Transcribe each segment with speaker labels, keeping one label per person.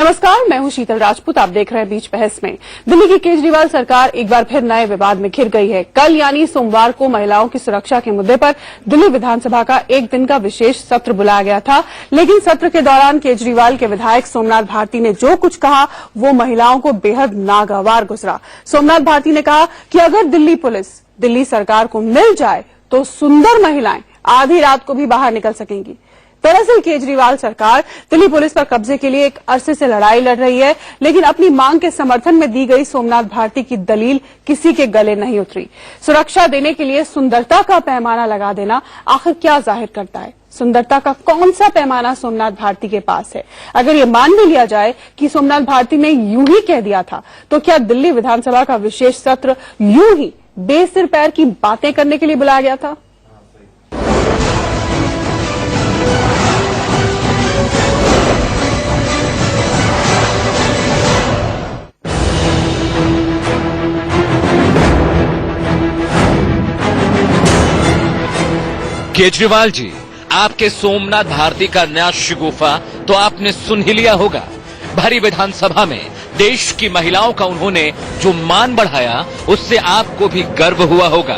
Speaker 1: नमस्कार, मैं हूं शीतल राजपूत। आप देख रहे हैं बीच बहस में। दिल्ली की केजरीवाल सरकार एक बार फिर नए विवाद में घिर गई है। कल यानी सोमवार को महिलाओं की सुरक्षा के मुद्दे पर दिल्ली विधानसभा का एक दिन का विशेष सत्र बुलाया गया था, लेकिन सत्र के दौरान केजरीवाल के विधायक सोमनाथ भारती ने जो कुछ कहा वो महिलाओं को बेहद नागवार गुजरा। सोमनाथ भारती ने कहा कि अगर दिल्ली पुलिस दिल्ली सरकार को मिल जाए तो सुंदर महिलाएं आधी रात को भी बाहर निकल सकेंगी। दरअसल केजरीवाल सरकार दिल्ली पुलिस पर कब्जे के लिए एक अरसे से लड़ाई लड़ रही है, लेकिन अपनी मांग के समर्थन में दी गई सोमनाथ भारती की दलील किसी के गले नहीं उतरी। सुरक्षा देने के लिए सुंदरता का पैमाना लगा देना आखिर क्या जाहिर करता है? सुंदरता का कौन सा पैमाना सोमनाथ भारती के पास है? अगर ये मान भी लिया जाए कि सोमनाथ भारती ने यूं ही कह दिया था, तो क्या दिल्ली विधानसभा का विशेष सत्र यूं ही बेसिर पैर की बातें करने के लिए बुलाया गया था?
Speaker 2: केजरीवाल जी, आपके सोमनाथ भारती का नया शिगुफा तो आपने सुन ही लिया होगा। भरी विधानसभा में देश की महिलाओं का उन्होंने जो मान बढ़ाया, उससे आपको भी गर्व हुआ होगा।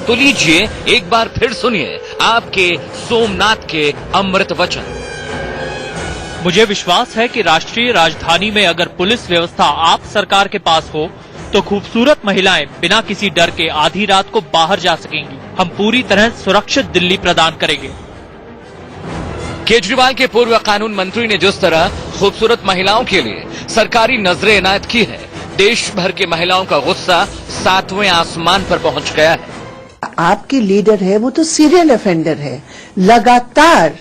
Speaker 2: तो लीजिए एक बार फिर सुनिए आपके सोमनाथ के अमृत वचन।
Speaker 3: मुझे विश्वास है कि राष्ट्रीय राजधानी में अगर पुलिस व्यवस्था आप सरकार के पास हो तो खूबसूरत महिलाएं बिना किसी डर के आधी रात को बाहर जा सकेंगी। हम पूरी तरह सुरक्षित दिल्ली प्रदान करेंगे।
Speaker 2: केजरीवाल के पूर्व कानून मंत्री ने जिस तरह खूबसूरत महिलाओं के लिए सरकारी नजरें इनायत की है, देश भर की महिलाओं का गुस्सा 7वें आसमान पर पहुंच गया है।
Speaker 4: आपके लीडर है वो तो सीरियल ऑफेंडर है। लगातार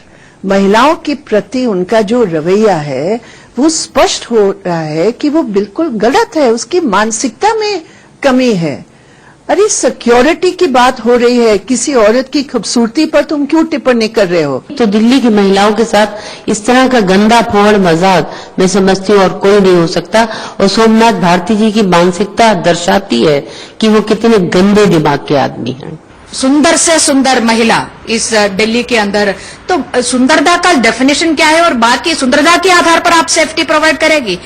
Speaker 4: महिलाओं के प्रति उनका जो रवैया है वो स्पष्ट हो रहा है कि वो बिल्कुल गलत है। उसकी मानसिकता में कमी है। अरे सिक्योरिटी की बात हो रही है, किसी औरत की खूबसूरती पर तुम क्यों टिप्पणी कर रहे हो?
Speaker 5: तो दिल्ली की महिलाओं के साथ इस तरह का गंदा फोड़ मजाक मैं समझती हूँ और कोई नहीं हो सकता। और सोमनाथ भारती जी की मानसिकता दर्शाती है कि वो कितने गंदे दिमाग के आदमी हैं।
Speaker 6: सुंदर से सुंदर महिला इस दिल्ली के अंदर, तो सुंदरता का डेफिनेशन क्या है और बाकी सुंदरता के आधार पर आप सेफ्टी प्रोवाइड करेगी?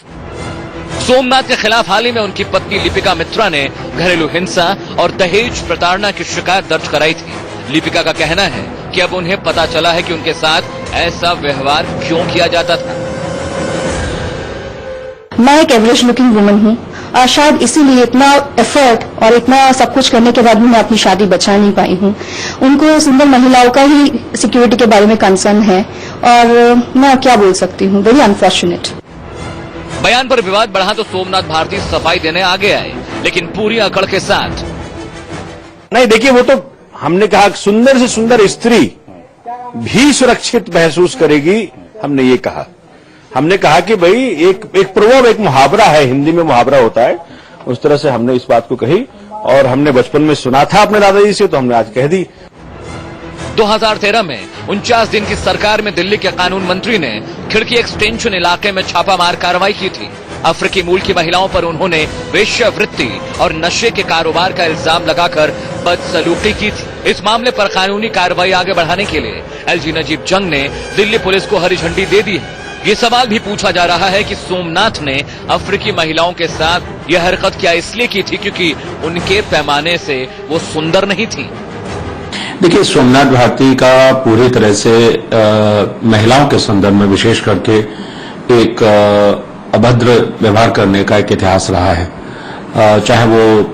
Speaker 2: सोमनाथ के खिलाफ हाल ही में उनकी पत्नी लिपिका मित्रा ने घरेलू हिंसा और दहेज प्रताड़ना की शिकायत दर्ज कराई थी। लिपिका का कहना है कि अब उन्हें पता चला है कि उनके साथ ऐसा व्यवहार क्यों किया जाता था।
Speaker 7: मैं एक एवरेज लुकिंग वुमन हूँ और शायद इसीलिए इतना एफर्ट और इतना सब कुछ करने के बाद भी मैं अपनी शादी बचा नहीं पाई हूँ। उनको सुंदर महिलाओं का ही सिक्योरिटी के बारे में कंसर्न है और मैं क्या बोल सकती हूँ, वेरी अनफॉर्चुनेट।
Speaker 2: बयान पर विवाद बढ़ा तो सोमनाथ भारती सफाई देने आगे आए, लेकिन पूरी अकड़ के साथ।
Speaker 8: नहीं, देखिए वो तो हमने कहा सुंदर से सुंदर स्त्री भी सुरक्षित महसूस करेगी। हमने ये कहा, हमने कहा कि भाई एक प्रवर्ब, एक मुहावरा है, हिंदी में मुहावरा होता है, उस तरह से हमने इस बात को कही और हमने बचपन में सुना था अपने दादाजी से, तो हमने आज कह दी।
Speaker 2: 2013 में 49 दिन की सरकार में दिल्ली के कानून मंत्री ने खिड़की एक्सटेंशन इलाके में छापामार कार्रवाई की थी। अफ्रीकी मूल की महिलाओं पर उन्होंने वेश्यावृत्ति और नशे के कारोबार का इल्जाम लगाकर बदसलूकी की थी। इस मामले पर कानूनी कार्रवाई आगे बढ़ाने के लिए एलजी नजीब जंग ने दिल्ली पुलिस को हरी झंडी दे दी है। ये सवाल भी पूछा जा रहा है कि सोमनाथ ने अफ्रीकी महिलाओं के साथ यह हरकत क्या इसलिए की थी क्योंकि उनके पैमाने से वो सुंदर नहीं थी।
Speaker 9: देखिए, सोमनाथ भारती का पूरी तरह से महिलाओं के संदर्भ में विशेष करके एक अभद्र व्यवहार करने का एक इतिहास रहा है। चाहे वो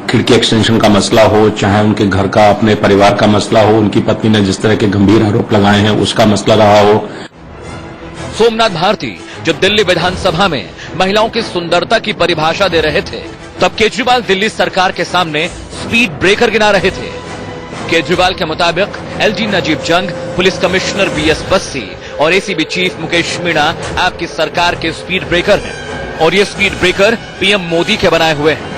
Speaker 9: खिड़की एक्सटेंशन का मसला हो, चाहे उनके घर का, अपने परिवार का मसला हो, उनकी पत्नी ने जिस तरह के गंभीर आरोप लगाए हैं उसका मसला रहा हो।
Speaker 2: सोमनाथ भारती जब दिल्ली विधानसभा में महिलाओं की सुंदरता की परिभाषा दे रहे थे, तब केजरीवाल दिल्ली सरकार के सामने स्पीड ब्रेकर गिना रहे थे। केजरीवाल के मुताबिक एलजी नजीब जंग, पुलिस कमिश्नर बीएस बस्सी और एसीबी चीफ मुकेश मीणा आपकी सरकार के स्पीड ब्रेकर हैं और ये स्पीड ब्रेकर पीएम मोदी के बनाए हुए हैं।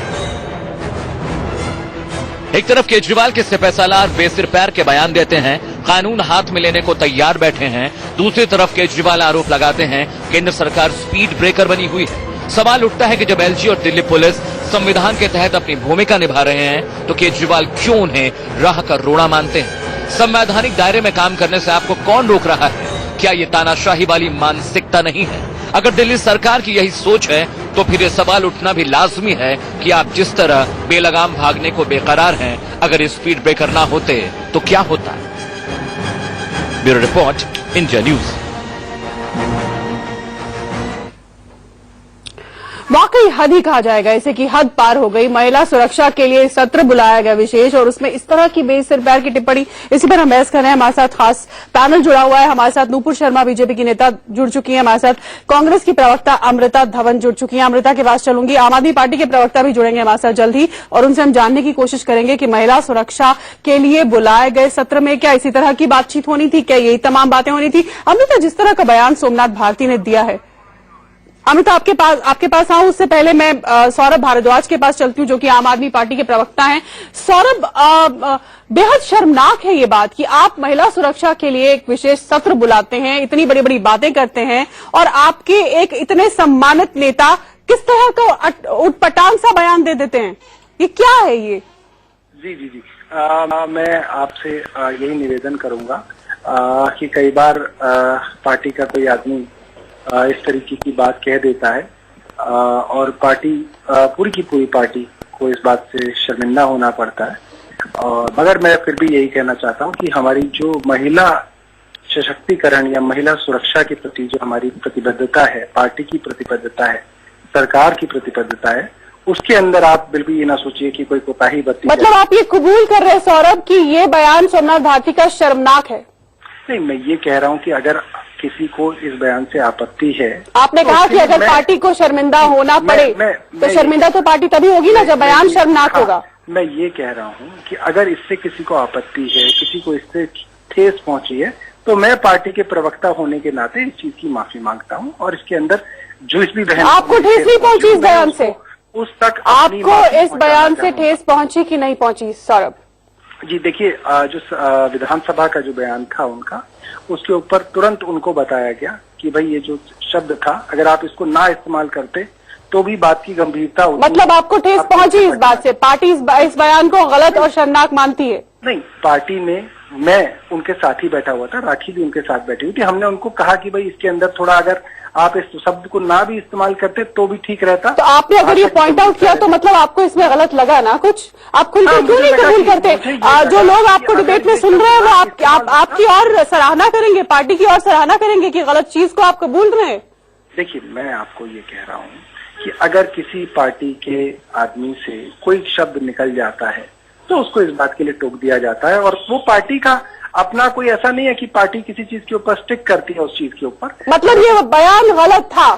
Speaker 2: एक तरफ केजरीवाल के सिपहसालार बेसिर पैर के बयान देते हैं, कानून हाथ में लेने को तैयार बैठे हैं, दूसरी तरफ केजरीवाल आरोप लगाते हैं केंद्र सरकार स्पीड ब्रेकर बनी हुई है। सवाल उठता है कि जब एलजी और दिल्ली पुलिस संविधान के तहत अपनी भूमिका निभा रहे हैं तो केजरीवाल क्यों उन्हें राह का रोड़ा मानते हैं? संवैधानिक दायरे में काम करने से आपको कौन रोक रहा है? क्या ये तानाशाही वाली मानसिकता नहीं है? अगर दिल्ली सरकार की यही सोच है तो फिर ये सवाल उठना भी लाजमी है कि आप जिस तरह बेलगाम भागने को बेकरार हैं, अगर स्पीड ब्रेकर ना होते तो क्या होता। Bureau report, India news.
Speaker 1: वाकई हद ही कहा जाएगा इसे कि हद पार हो गई। महिला सुरक्षा के लिए सत्र बुलाया गया विशेष, और उसमें इस तरह की बेसिर पैर की टिप्पणी, इसी पर हम बहस कर रहे हैं। हमारे साथ खास पैनल जुड़ा हुआ है। हमारे साथ नूपुर शर्मा बीजेपी की नेता जुड़ चुकी हैं, हमारे साथ कांग्रेस की प्रवक्ता अमृता धवन जुड़ चुकी हैं। अमृता के पास चलूंगी। आम आदमी पार्टी के प्रवक्ता भी जुड़ेंगे हमारे साथ जल्द ही, और उनसे हम जानने की कोशिश करेंगे कि महिला सुरक्षा के लिए बुलाए गए सत्र में क्या इसी तरह की बातचीत होनी थी, क्या यही तमाम बातें होनी थी। अमृता, जिस तरह का बयान सोमनाथ भारती ने दिया है, अमृता आपके पास आऊं उससे पहले मैं सौरभ भारद्वाज के पास चलती हूं, जो कि आम आदमी पार्टी के प्रवक्ता हैं। सौरभ, बेहद शर्मनाक है ये बात कि आप महिला सुरक्षा के लिए एक विशेष सत्र बुलाते हैं, इतनी बड़ी बड़ी बातें करते हैं, और आपके एक इतने सम्मानित नेता किस तरह का उटपटांग सा बयान दे देते हैं। ये क्या है ये?
Speaker 10: जी मैं आपसे यही निवेदन करूंगा कि कई बार पार्टी का कोई आदमी इस तरीके की बात कह देता है और पार्टी पूरी की पूरी पार्टी को इस बात से शर्मिंदा होना पड़ता है। और मगर मैं फिर भी यही कहना चाहता हूं कि हमारी जो महिला सशक्तिकरण या महिला सुरक्षा के प्रति जो हमारी प्रतिबद्धता है, पार्टी की प्रतिबद्धता है, सरकार की प्रतिबद्धता है, उसके अंदर आप बिल्कुल ये ना सोचिए कि कोई कोताही बरती।
Speaker 1: मतलब आप ये कबूल कर रहे हैं सौरभ कि ये बयान सोमनाथ भारती का शर्मनाक है?
Speaker 10: नहीं, मैं ये कह रहा हूं कि अगर किसी को इस बयान से आपत्ति है,
Speaker 1: आपने कहा कि अगर पार्टी को शर्मिंदा होना पड़े तो शर्मिंदा तो पार्टी तभी होगी ना जब बयान शर्मनाक होगा।
Speaker 10: मैं ये कह रहा हूँ कि अगर इससे किसी को आपत्ति है, किसी को इससे ठेस पहुंची है, तो मैं पार्टी के प्रवक्ता होने के नाते इस चीज की माफी मांगता हूँ। और इसके अंदर जो इस भी बहन
Speaker 1: आपको ठेस नहीं पहुंची इस बयान से?
Speaker 10: उस तक
Speaker 1: आपको इस बयान से ठेस पहुंची कि नहीं पहुंची सौरभ?
Speaker 10: जी देखिए, जो विधानसभा का जो बयान था उनका, उसके ऊपर तुरंत उनको बताया गया कि भाई ये जो शब्द था, अगर आप इसको ना इस्तेमाल करते तो भी बात की गंभीरता होती।
Speaker 1: मतलब आपको ठेस पहुंची इस बात से? पार्टी इस बयान को गलत और शर्मनाक मानती है?
Speaker 10: नहीं, पार्टी में मैं उनके साथ ही बैठा हुआ था, राखी भी उनके साथ बैठी हुई थी। हमने उनको कहा कि भाई इसके अंदर थोड़ा अगर आप इस शब्द को ना भी इस्तेमाल करते तो भी ठीक रहता।
Speaker 1: तो आपने अगर ये पॉइंट आउट किया तो मतलब आपको इसमें गलत लगा ना कुछ? आप खुल के क्यों नहीं कबूल करते? जो लोग आपको डिबेट में सुन रहे हैं वो आपकी और सराहना करेंगे, पार्टी की और सराहना करेंगे कि गलत चीज को आप कबूल रहे हैं।
Speaker 10: देखिए, मैं आपको ये कह रहा हूँ कि अगर किसी पार्टी के आदमी से कोई शब्द निकल जाता है तो उसको इस बात के लिए टोक दिया जाता है, और वो पार्टी का अपना कोई ऐसा नहीं है कि पार्टी किसी चीज के ऊपर स्टिक करती है उस चीज के ऊपर।
Speaker 1: मतलब ये बयान गलत था?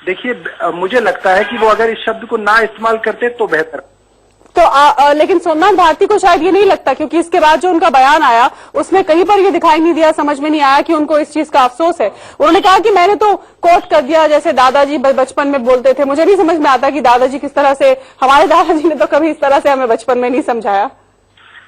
Speaker 10: देखिए, मुझे लगता है कि वो अगर इस शब्द को ना इस्तेमाल करते तो बेहतर।
Speaker 1: तो लेकिन सोमनाथ भारती को शायद ये नहीं लगता, क्योंकि इसके बाद जो उनका बयान आया उसमें कहीं पर ये दिखाई नहीं दिया, समझ में नहीं आया कि उनको इस चीज का अफसोस है। उन्होंने कहा कि मैंने तो कोट कर दिया जैसे दादाजी बचपन में बोलते थे। मुझे नहीं समझ में आता कि दादाजी किस तरह से, हमारे दादाजी ने तो कभी इस तरह से हमें बचपन में नहीं समझाया।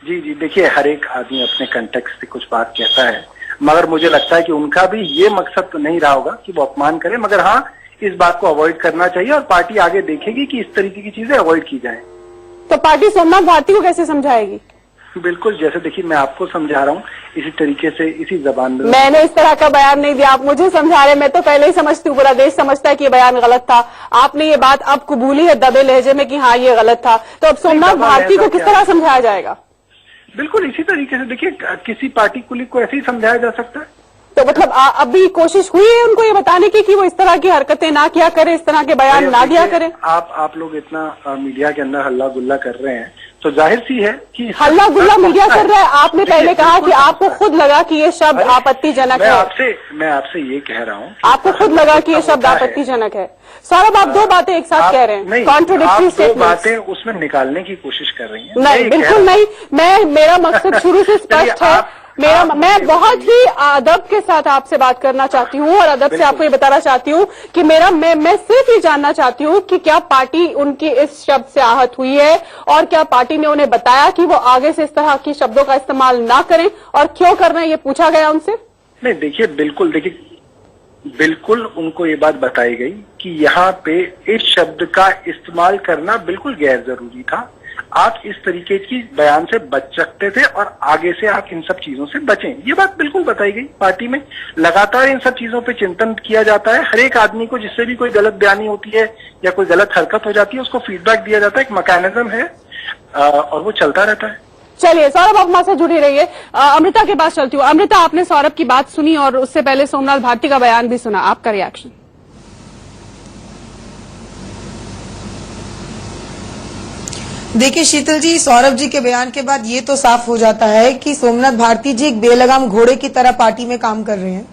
Speaker 10: जी देखिए, हर एक आदमी अपने कंटेक्स्ट से कुछ बात कहता है, मगर मुझे लगता है कि उनका भी ये मकसद तो नहीं रहा होगा कि वो अपमान करे, मगर हाँ, इस बात को अवॉइड करना चाहिए और पार्टी आगे देखेगी कि इस तरीके की चीजें अवॉइड की जाए।
Speaker 1: तो पार्टी सोमनाथ भारती को कैसे समझाएगी?
Speaker 10: बिल्कुल, जैसे देखिए मैं आपको समझा रहा हूँ, इसी तरीके से, इसी जबान में।
Speaker 1: मैंने इस तरह का बयान नहीं दिया, आप मुझे समझा रहे। मैं तो पहले ही समझती हूँ, पूरा देश समझता है कि ये बयान गलत था। आपने ये बात अब कबूली है दबे लहजे में कि हाँ ये गलत था, तो अब सोमनाथ भारती को किस तरह समझाया जाएगा?
Speaker 10: बिल्कुल इसी तरीके से। देखिए, किसी पार्टी कुली को ऐसे ही समझाया जा सकता है।
Speaker 1: तो मतलब अभी कोशिश हुई है उनको ये बताने की कि वो इस तरह की हरकतें ना किया करे, इस तरह के बयान ना दिया करे?
Speaker 10: आप लोग इतना मीडिया के अंदर हल्ला गुल्ला कर रहे हैं तो जाहिर सी है कि
Speaker 1: हल्ला गुल्ला मीडिया कर रहा है। आपने पहले कहा कि आपको खुद लगा कि ये शब्द आपत्तिजनक है।
Speaker 10: मैं आपसे ये कह रहा हूँ,
Speaker 1: आपको खुद लगा कि ये शब्द आपत्तिजनक है। सौरभ, आप दो बातें एक साथ कह रहे हैं, कॉन्ट्रोडिक्टरी स्टेटमेंट।
Speaker 10: बातें उसमें निकालने की कोशिश कर रही हैं।
Speaker 1: नहीं, बिल्कुल नहीं। मेरा मकसद शुरू से स्पष्ट है। मैं बहुत ही अदब के साथ आपसे बात करना चाहती हूँ और अदब से आपको ये बताना चाहती हूँ कि मैं सिर्फ ये जानना चाहती हूँ कि क्या पार्टी उनकी इस शब्द से आहत हुई है, और क्या पार्टी ने उन्हें बताया कि वो आगे से इस तरह की शब्दों का इस्तेमाल ना करें, और क्यों कर रहे हैं ये पूछा गया उनसे?
Speaker 10: नहीं, देखिए बिल्कुल उनको ये बात बताई गई कि यहाँ पे इस शब्द का इस्तेमाल करना बिल्कुल गैर जरूरी था। आप इस तरीके की बयान से बच सकते थे और आगे से आप इन सब चीजों से बचें। ये बात बिल्कुल बताई गई। पार्टी में लगातार इन सब चीजों पे चिंतन किया जाता है। हर एक आदमी को जिससे भी कोई गलत बयानी होती है या कोई गलत हरकत हो जाती है उसको फीडबैक दिया जाता है, एक मैकेनिज्म है और वो चलता रहता है।
Speaker 1: चलिए सौरभ, आप हमारे साथ जुड़ी रहिए। अमृता के पास चलती हूँ। अमृता, आपने सौरभ की बात सुनी और उससे पहले सोमनाथ भारती का बयान भी सुना, आपका रिएक्शन?
Speaker 11: देखिए शीतल जी, सौरभ जी के बयान के बाद ये तो साफ हो जाता है कि सोमनाथ भारती जी एक बेलगाम घोड़े की तरह पार्टी में काम कर रहे हैं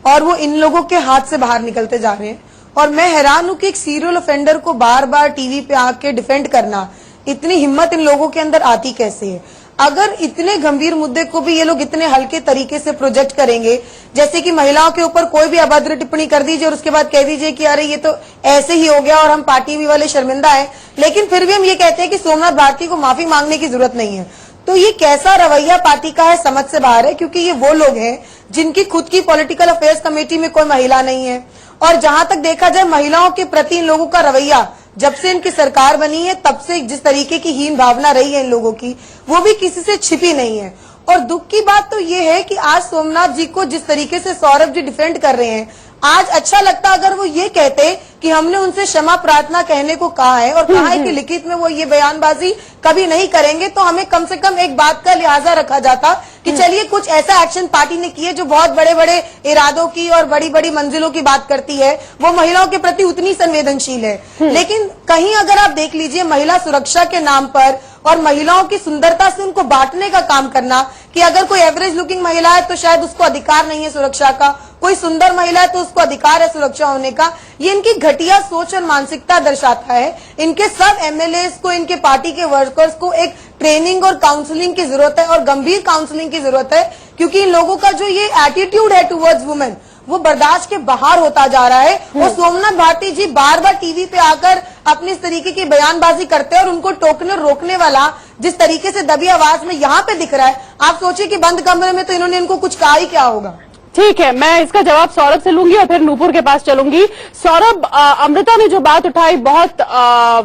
Speaker 11: और वो इन लोगों के हाथ से बाहर निकलते जा रहे हैं। और मैं हैरान हूं कि एक सीरियल ऑफेंडर को बार बार टीवी पे आके डिफेंड करना, इतनी हिम्मत इन लोगों के अंदर आती कैसे है? अगर इतने गंभीर मुद्दे को भी ये लोग इतने हल्के तरीके से प्रोजेक्ट करेंगे, जैसे कि महिलाओं के ऊपर कोई भी अभद्र टिप्पणी कर दीजिए और उसके बाद कह दीजिए कि अरे ये तो ऐसे ही हो गया और हम पार्टी भी वाले शर्मिंदा हैं, लेकिन फिर भी हम ये कहते हैं कि सोमनाथ भारती को माफी मांगने की जरूरत नहीं है, तो ये कैसा रवैया पार्टी का है समझ से बाहर है। क्योंकि ये वो लोग हैं जिनकी खुद की पॉलिटिकल अफेयर्स कमेटी में कोई महिला नहीं है और जहां तक देखा जाए महिलाओं के प्रति इन लोगों का रवैया जब से इनकी सरकार बनी है तब से जिस तरीके की हीन भावना रही है इन लोगों की, वो भी किसी से छिपी नहीं है। और दुख की बात तो ये है कि आज सोमनाथ जी को जिस तरीके से सौरभ जी डिफेंड कर रहे हैं, आज अच्छा लगता अगर वो ये कहते कि हमने उनसे क्षमा प्रार्थना कहने को कहा है और कहा है कि लिखित में वो ये बयानबाजी कभी नहीं करेंगे, तो हमें कम से कम एक बात का लिहाजा रखा जाता कि चलिए कुछ ऐसा एक्शन पार्टी ने किए जो बहुत बड़े बड़े इरादों की और बड़ी बड़ी मंजिलों की बात करती है, वो महिलाओं के प्रति उतनी संवेदनशील है। लेकिन कहीं अगर आप देख लीजिए महिला सुरक्षा के नाम पर और महिलाओं की सुंदरता से उनको बांटने का काम करना कि अगर कोई एवरेज लुकिंग महिला है तो शायद उसको अधिकार नहीं है सुरक्षा का, कोई सुंदर महिला है तो उसको अधिकार है सुरक्षा होने का, ये इनकी घटिया सोच और मानसिकता दर्शाता है। इनके सब एमएलएस को, इनके पार्टी के वर्कर्स को एक ट्रेनिंग और काउंसलिंग की जरूरत है और गंभीर काउंसलिंग की जरूरत है, क्योंकि इन लोगों का जो ये एटीट्यूड है टुवर्ड्स वुमेन वो बर्दाश्त के बाहर होता जा रहा है। और सोमनाथ भारती जी बार बार टीवी पे आकर अपनी इस तरीके की बयानबाजी करते हैं और उनको टोकने और रोकने वाला जिस तरीके से दबी आवाज में यहाँ पे दिख रहा है, आप सोचिए कि बंद कमरे में तो इन्होंने इनको कुछ कहा ही क्या होगा।
Speaker 1: ठीक है, मैं इसका जवाब सौरभ से लूंगी और फिर नूपुर के पास चलूंगी। सौरभ, अमृता ने जो बात उठाई बहुत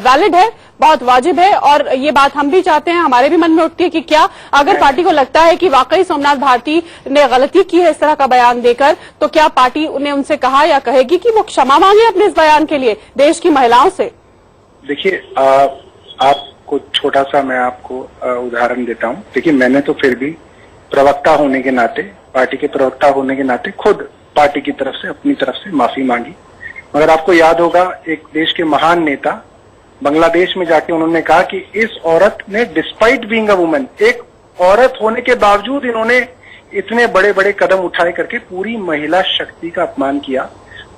Speaker 1: वैलिड है, बहुत वाजिब है और ये बात हम भी चाहते हैं, हमारे भी मन में उठती है कि क्या अगर पार्टी को लगता है कि वाकई सोमनाथ भारती ने गलती की है इस तरह का बयान देकर, तो क्या पार्टी ने उनसे कहा या कहेगी कि वो क्षमा मांगे अपने इस बयान के लिए देश की महिलाओं से?
Speaker 10: देखिए, आपको छोटा सा मैं आपको उदाहरण देता हूँ। देखिए, मैंने तो फिर भी प्रवक्ता होने के नाते, पार्टी के प्रवक्ता होने के नाते खुद पार्टी की तरफ से, अपनी तरफ से माफी मांगी। मगर आपको याद होगा, एक देश के महान नेता बांग्लादेश में जाके उन्होंने कहा कि इस औरत ने डिस्पाइट बीइंग अ वुमेन, एक औरत होने के बावजूद इन्होंने इतने बड़े बड़े कदम उठाए करके पूरी महिला शक्ति का अपमान किया।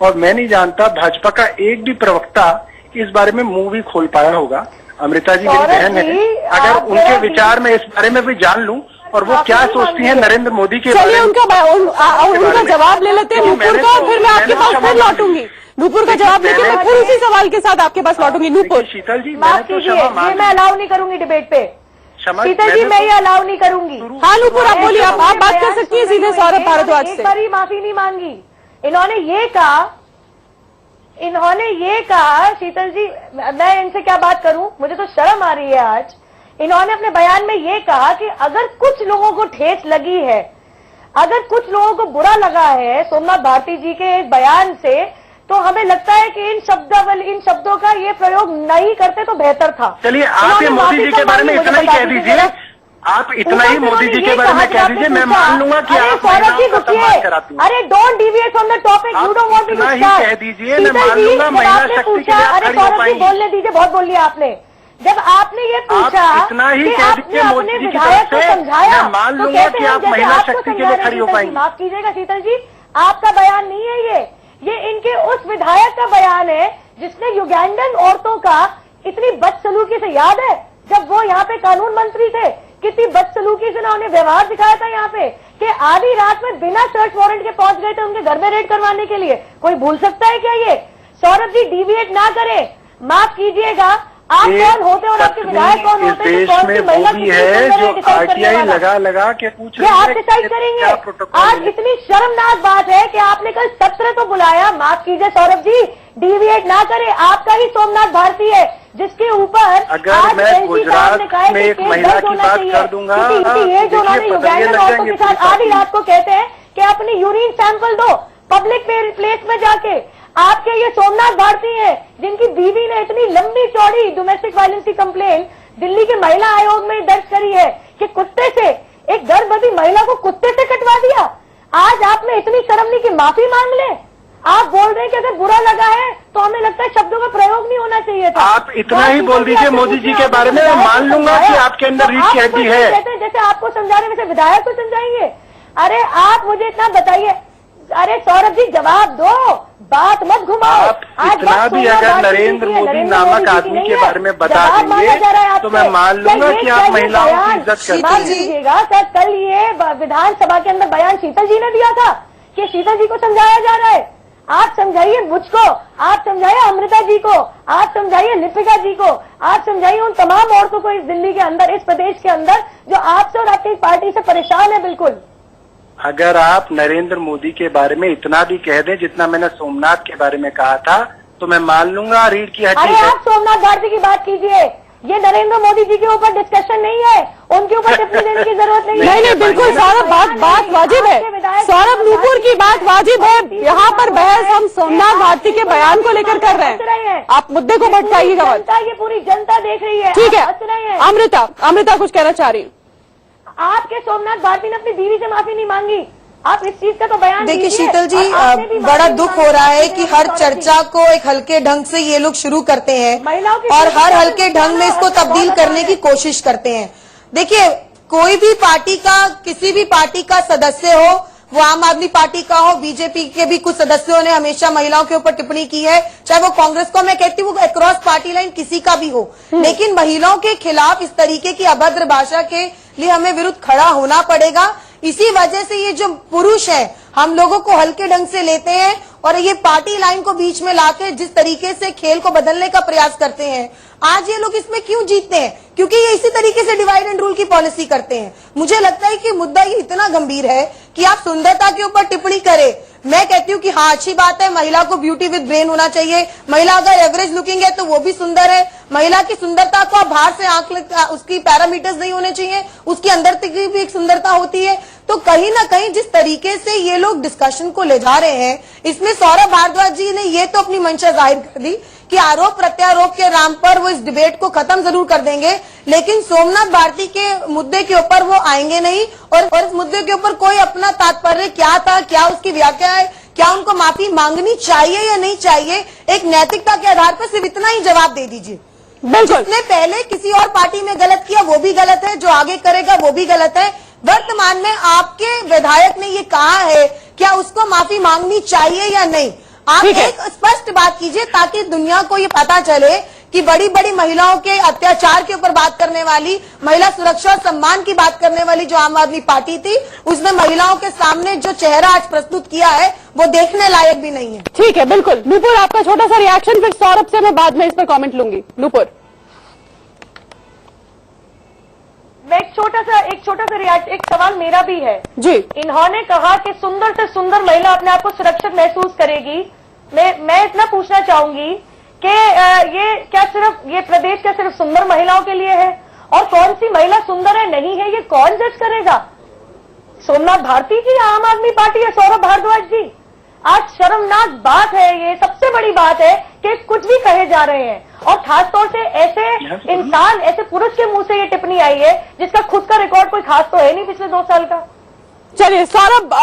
Speaker 10: और मैं नहीं जानता भाजपा का एक भी प्रवक्ता इस बारे में मुंह भी खोल पाया होगा। अमृता जी मेरी बहन है, अगर उनके विचार में इस बारे में भी जान लूं और वो क्या सोचती हैं नरेंद्र मोदी के बारे में,
Speaker 1: उनका जवाब ले लेते हैं नूपुर का, फिर मैं आपके पास फिर लौटूंगी। नूपुर का जवाब लेके मैं फिर उसी सवाल के साथ आपके पास लौटूंगी। नूपुर,
Speaker 10: शीतल जी,
Speaker 12: माफ कीजिए, ये मैं अलाउ नहीं करूंगी डिबेट पे। शीतल जी, मैं ये अलाउ नहीं करूंगी।
Speaker 1: हाँ नूपुर, आप बोलिए, आप बात कर सकती है सीधे सौरभ भारद्वाज से।
Speaker 12: एक बार माफी नहीं मांगी इन्होंने, ये कहा शीतल जी, मैं इनसे क्या बात करूं, मुझे तो शर्म आ रही है आज। इन्होंने अपने बयान में ये कहा कि अगर कुछ लोगों को ठेस लगी है, अगर कुछ लोगों को बुरा लगा है सोमनाथ भारती जी के इस बयान से, तो हमें लगता है कि इन शब्दों का ये प्रयोग नहीं करते तो बेहतर था।
Speaker 10: चलिए, आप ये मोदी जी के बारे में इतना ही कह दीजिए, आप इतना ही मोदी जी के बारे में कह दीजिए, मैं मान लूंगा कि आप महिलाओं का सम्मान कराती हैं।
Speaker 12: अरे don't deviate from the topic, you don't want me to start.
Speaker 10: इतना ही कह दीजिए, मैं मान लूंगा महिला शक्ति के लिए आप खड़ी हो पाएंगी।
Speaker 12: बोलने दीजिए, बहुत बोल लिया आपने। जब आपने ये पूछा
Speaker 10: इतना ही
Speaker 12: कि
Speaker 10: कह
Speaker 12: आपने
Speaker 10: दीजिए
Speaker 12: अपने
Speaker 10: मोदी जी की
Speaker 12: विधायक
Speaker 10: तरफ
Speaker 12: को
Speaker 10: से,
Speaker 12: समझाया,
Speaker 10: मैं मान
Speaker 12: तो
Speaker 10: लूंगा
Speaker 12: कहते
Speaker 10: कि
Speaker 12: हैं
Speaker 10: आप
Speaker 12: जैसे
Speaker 10: महिला
Speaker 12: आपको
Speaker 10: शक्ति के
Speaker 12: समझा
Speaker 10: लिए
Speaker 12: रहे
Speaker 10: खड़ी हो
Speaker 12: शीतल जी।
Speaker 10: पाएंगी।
Speaker 12: माफ कीजिएगा शीतल जी, आपका बयान नहीं है ये इनके उस विधायक का बयान है जिसने युगांडन औरतों का इतनी बदसलूकी से, याद है जब वो यहाँ पे कानून मंत्री थे, कितनी बदसलूकी से ना उन्हें व्यवहार दिखाया था यहाँ पे, कि आधी रात में बिना सर्च वारंट के पहुंच गए थे उनके घर में रेड करवाने के लिए। कोई भूल सकता है क्या ये? सौरभ जी, डिविएट ना करें, माफ कीजिएगा। आप कौन होते और आपके विधायक कौन होते हैं? कौन सी महिला की
Speaker 10: है जो आरटीआई लगा के पूछ रही है,
Speaker 12: आप डिसाइड करेंगे। आज इतनी शर्मनाक बात है कि आपने कल सत्र तो बुलाया। माफ कीजिए सौरभ जी, डिविएट ना करें, आपका ही सोमनाथ भारती है जिसके ऊपर
Speaker 10: अगर मैं गुजरात में एक महिला की बात कर दूंगा,
Speaker 12: ये जो उन्होंने युगांडन औरतों के साथ आधी रात को कहते हैं कि अपनी यूरिन सैंपल दो पब्लिक प्लेस में जाके। आपके ये सोमनाथ भारती हैं जिनकी बीवी ने इतनी लंबी चौड़ी डोमेस्टिक वायलेंस की कंप्लेन दिल्ली के महिला आयोग में दर्ज करी है कि कुत्ते से, एक गर्भवती महिला को कुत्ते से कटवा दिया। आज आप में इतनी शर्म नहीं कि माफी मांग ले। आप बोल रहे हैं कि अगर बुरा लगा है तो हमें लगता है शब्दों का प्रयोग नहीं होना चाहिए था।
Speaker 10: आप इतना ही बोल दीजिए मोदी जी के बारे में, मैं मान लूंगा कि आपके अंदर रीढ़ की हड्डी है।
Speaker 12: जैसे आपको समझा रहे वैसे विधायक को समझाएंगे। अरे आप मुझे इतना बताइए, अरे सौरभ जी जवाब दो, बात मत घुमाओ।
Speaker 10: आप इतना भी अगर नरेंद्र मोदी नामक आदमी के बारे में बता देंगे तो मैं मान लूंगा कि आप महिलाओं की इज्जत करते
Speaker 12: हैं। सर कल ये विधानसभा के अंदर बयान शीतल जी ने दिया था कि शीतल जी को समझाया जा रहा है। आप समझाइए मुझको, आप समझाइए अमृता जी को, आप समझाइए लिपिका जी को, आप समझाइए उन तमाम औरतों को इस दिल्ली के अंदर, इस प्रदेश के अंदर जो आपसे और आपकी पार्टी से परेशान है। बिल्कुल
Speaker 10: अगर आप नरेंद्र मोदी के बारे में इतना भी कह दें जितना मैंने सोमनाथ के बारे में कहा था तो मैं मान लूंगा रीढ़ की हड्डी।
Speaker 12: अरे आप सोमनाथ भारती की बात कीजिए, ये नरेंद्र मोदी जी के ऊपर डिस्कशन नहीं है, उनके ऊपर टिप्पणी देने की जरूरत नहीं है।
Speaker 1: नहीं बिल्कुल सौरभ, बात वाजिब है। सौरभ नूपुर की बात वाजिब है। यहाँ पर बहस हम सोमनाथ भारती के बयान को लेकर कर रहे हैं, आप मुद्दे को भटकाइएगा।
Speaker 12: ये पूरी जनता देख रही है।
Speaker 1: ठीक है अमृता कुछ कहना चाह रही है।
Speaker 12: आपके सोमनाथ भारती ने अपनी बीवी से माफी नहीं मांगी, आप इस चीज का तो बयान
Speaker 11: देखिए शीतल जी, बड़ा दुख हो रहा है कि हर चर्चा को एक हल्के ढंग से ये लोग शुरू करते हैं और हर हल्के ढंग में इसको तब्दील करने की कोशिश करते हैं। देखिए कोई भी पार्टी का, किसी भी पार्टी का सदस्य हो, वो आम आदमी पार्टी का हो, बीजेपी के भी कुछ सदस्यों ने हमेशा महिलाओं के ऊपर टिप्पणी की है, चाहे वो कांग्रेस को, मैं कहती हूँ वो अक्रॉस पार्टी लाइन किसी का भी हो, लेकिन महिलाओं के खिलाफ इस तरीके की अभद्र भाषा के लिए हमें विरुद्ध खड़ा होना पड़ेगा। इसी वजह से ये जो पुरुष है हम लोगों को हल्के ढंग से लेते हैं और ये पार्टी लाइन को बीच में लाके जिस तरीके से खेल को बदलने का प्रयास करते हैं, आज ये लोग इसमें क्यों जीतते हैं? क्योंकि ये इसी तरीके से डिवाइड एंड रूल की पॉलिसी करते हैं। मुझे लगता है कि मुद्दा ये इतना गंभीर है कि आप सुंदरता के ऊपर टिप्पणी करें। मैं कहती हूँ कि हाँ अच्छी बात है, महिला को ब्यूटी विद ब्रेन होना चाहिए। महिला अगर एवरेज लुकिंग है तो वो भी सुंदर है। महिला की सुंदरता को आप बाहर से आंख, उसकी पैरामीटर्स नहीं होने चाहिए, उसकी अंदर की भी एक सुंदरता होती है। तो कहीं ना कहीं जिस तरीके से ये लोग डिस्कशन को ले जा रहे हैं, इसमें सौरभ भारद्वाज जी ने ये तो अपनी मंशा जाहिर कर दी कि आरोप प्रत्यारोप के नाम पर वो इस डिबेट को खत्म जरूर कर देंगे, लेकिन सोमनाथ भारती के मुद्दे के ऊपर वो आएंगे नहीं और इस मुद्दे के ऊपर कोई अपना तात्पर्य क्या था, क्या उसकी व्याख्या है, क्या उनको माफी मांगनी चाहिए या नहीं चाहिए, एक नैतिकता के आधार पर सिर्फ इतना ही जवाब दे दीजिए। जिसने पहले किसी और पार्टी में गलत किया वो भी गलत है, जो आगे करेगा वो भी गलत है। वर्तमान में आपके विधायक ने ये कहा है, क्या उसको माफी मांगनी चाहिए या नहीं? आप एक स्पष्ट बात कीजिए ताकि दुनिया को ये पता चले कि बड़ी बड़ी महिलाओं के अत्याचार के ऊपर बात करने वाली, महिला सुरक्षा और सम्मान की बात करने वाली जो आम आदमी पार्टी थी, उसने महिलाओं के सामने जो चेहरा आज प्रस्तुत किया है वो देखने लायक भी नहीं है।
Speaker 1: ठीक है, बिल्कुल। नूपुर आपका छोटा सा रिएक्शन, फिर सौरभ से मैं बाद में इस पर कमेंट लूंगी। नूपुर
Speaker 12: मैं एक छोटा सा रिएक्ट, एक सवाल मेरा भी है
Speaker 1: जी।
Speaker 12: इन्होंने कहा कि सुंदर से सुंदर महिला अपने आप को सुरक्षित महसूस करेगी। मैं इतना पूछना चाहूंगी कि ये क्या सिर्फ ये प्रदेश क्या सिर्फ सुंदर महिलाओं के लिए है? और कौन सी महिला सुंदर है नहीं है ये कौन जज करेगा? सोमनाथ भारती जी, आम आदमी पार्टी या सौरभ भारद्वाज जी? आज शर्मनाक बात है, ये सबसे बड़ी बात है कि कुछ भी कहे जा रहे हैं और खासतौर से ऐसे इंसान, ऐसे पुरुष के मुंह से ये टिप्पणी आई है जिसका खुद का रिकॉर्ड कोई खास तो है नहीं पिछले 2 साल का।
Speaker 1: चलिए सौरभ,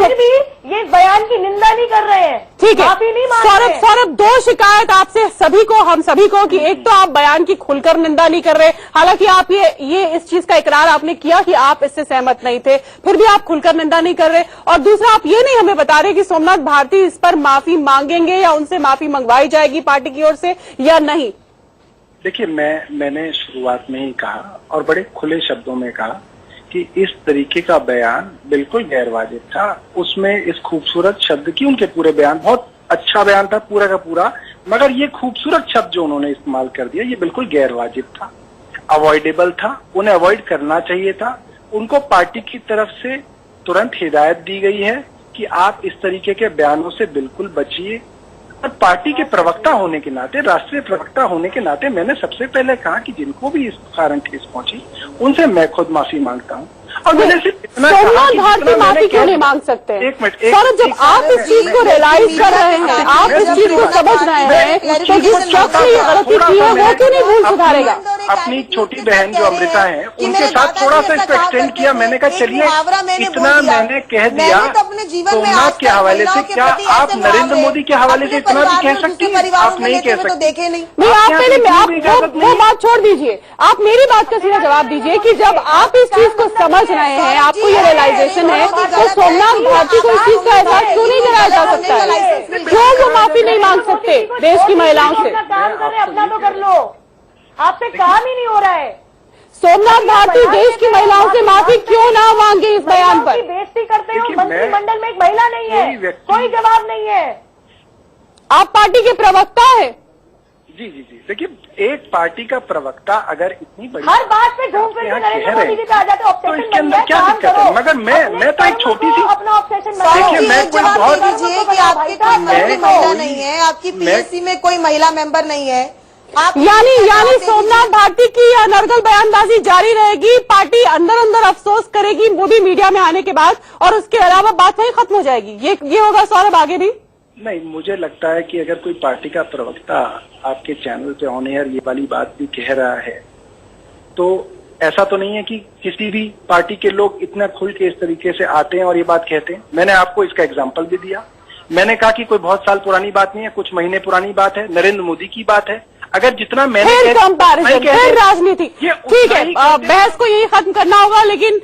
Speaker 12: फिर भी ये बयान की निंदा नहीं कर रहे हैं,
Speaker 1: ठीक है।
Speaker 12: माफी नहीं मांग रहे हैं।
Speaker 1: सौरभ, 2 शिकायत आपसे सभी को, हम सभी को, कि एक तो आप बयान की खुलकर निंदा नहीं कर रहे, हालांकि आप ये इस चीज का इकरार आपने किया कि आप इससे सहमत नहीं थे, फिर भी आप खुलकर निंदा नहीं कर रहे, और दूसरा आप ये नहीं हमें बता रहे कि सोमनाथ भारती इस पर माफी मांगेंगे या उनसे माफी मंगवाई जाएगी पार्टी की ओर से या नहीं।
Speaker 10: देखिए, मैंने शुरुआत में ही कहा और बड़े खुले शब्दों में कहा कि इस तरीके का बयान बिल्कुल गैर वाजिब था। उसमें इस खूबसूरत शब्द की, उनके पूरे बयान बहुत अच्छा बयान था पूरा का पूरा, मगर ये खूबसूरत शब्द जो उन्होंने इस्तेमाल कर दिया ये बिल्कुल गैर वाजिब था, अवॉइडेबल था, उन्हें अवॉइड करना चाहिए था। उनको पार्टी की तरफ से तुरंत हिदायत दी गई है कि आप इस तरीके के बयानों से बिल्कुल बचिए। और पार्टी के प्रवक्ता होने के नाते, राष्ट्रीय प्रवक्ता होने के नाते मैंने सबसे पहले कहा कि जिनको भी इस कारण ठेस पहुंची उनसे मैं खुद माफी मांगता हूँ। और मैंने सिर्फ इतना कहा
Speaker 1: सोमनाथ
Speaker 10: कि
Speaker 1: भारती
Speaker 10: जितना
Speaker 1: माफी
Speaker 10: मैंने
Speaker 1: क्यों नहीं मांग सकते?
Speaker 10: एक मिनट,
Speaker 1: सौरभ, जब आप इस चीज को रियलाइज कर रहे हैं, आप इस चीज को समझ रहे हैं, तो जिस शख्स ने ये गलती की है वो क्यों नहीं भूल सुधारेगा?
Speaker 10: अपनी छोटी बहन जो अमृता है उनके साथ थोड़ा सा इसको एक्सटेंड किया। मैंने कहा चलिए इतना मैंने कह दिया सोमनाथ के हवाले से, क्या आप नरेंद्र मोदी के हवाले से इतना भी कह सकती हैं? आप नहीं कह सकते।
Speaker 11: देखे नहीं।
Speaker 1: नहीं, आप पहले आप वो बात छोड़ दीजिए, आप मेरी बात का सीधा जवाब दीजिए कि जब आप इस चीज को समझ रहे हैं, आपको ये रियलाइजेशन है, तो सोमनाथ भारती को इस चीज का एहसास क्यों नहीं कराया जा सकता है? क्यों वो माफी नहीं मांग सकते देश की महिलाओं से?
Speaker 12: काम करें, अपना तो कर लो, आपसे काम ही नहीं हो रहा है।
Speaker 1: सोमनाथ भारती देश की महिलाओं से माफी क्यों ना मांगे इस बयान पर?
Speaker 12: बेइज्जती करते हो,
Speaker 10: देखिए,
Speaker 12: मंत्रिमंडल में एक महिला नहीं है, कोई जवाब नहीं है।
Speaker 1: आप पार्टी के प्रवक्ता है।
Speaker 10: जी जी जी, देखिए एक पार्टी का प्रवक्ता अगर इतनी बड़ी
Speaker 12: हर बात पे घूम फिर के नरेंद्र मोदी जी पे आ जाते,
Speaker 10: तो
Speaker 12: ऑब्सेशन
Speaker 10: इसके अंदर क्या दिक्कत है? मगर मैं तो एक छोटी सी,
Speaker 12: अपना ऑब्सेशन
Speaker 10: देखिए मैं कोई बहुत
Speaker 11: दीजिए कि आपकी कोई मंत्री महिला नहीं है, आपकी पीएससी में कोई महिला मेंबर नहीं है, आप
Speaker 1: यानी सोमनाथ भारती की अनर्गल बयानबाजी जारी रहेगी, पार्टी अंदर अंदर अफसोस करेगी मोदी मीडिया में आने के बाद, और उसके अलावा बात वहीं खत्म हो जाएगी। ये होगा सौरभ आगे भी?
Speaker 10: नहीं, मुझे लगता है कि अगर कोई पार्टी का प्रवक्ता आपके चैनल पे ऑन एयर ये वाली बात भी कह रहा है, तो ऐसा तो नहीं है कि किसी भी पार्टी के लोग इतना खुल के इस तरीके से आते हैं और ये बात कहते हैं। मैंने आपको इसका एग्जाम्पल भी दिया। मैंने कहा कि कोई बहुत साल पुरानी बात नहीं है, कुछ महीने पुरानी बात है, नरेंद्र मोदी की बात है। अगर जितना मैंने
Speaker 1: फिर कंपैरिजन, फिर राजनीति, ठीक है, बहस को यही खत्म करना होगा, लेकिन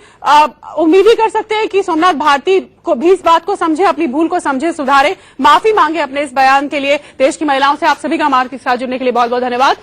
Speaker 1: उम्मीद ही कर सकते हैं कि सोमनाथ भारती को भी इस बात को समझे, अपनी भूल को समझे, सुधारे, माफी मांगे अपने इस बयान के लिए। देश की महिलाओं से आप सभी का हमारे साथ जुड़ने के लिए बहुत बहुत धन्यवाद।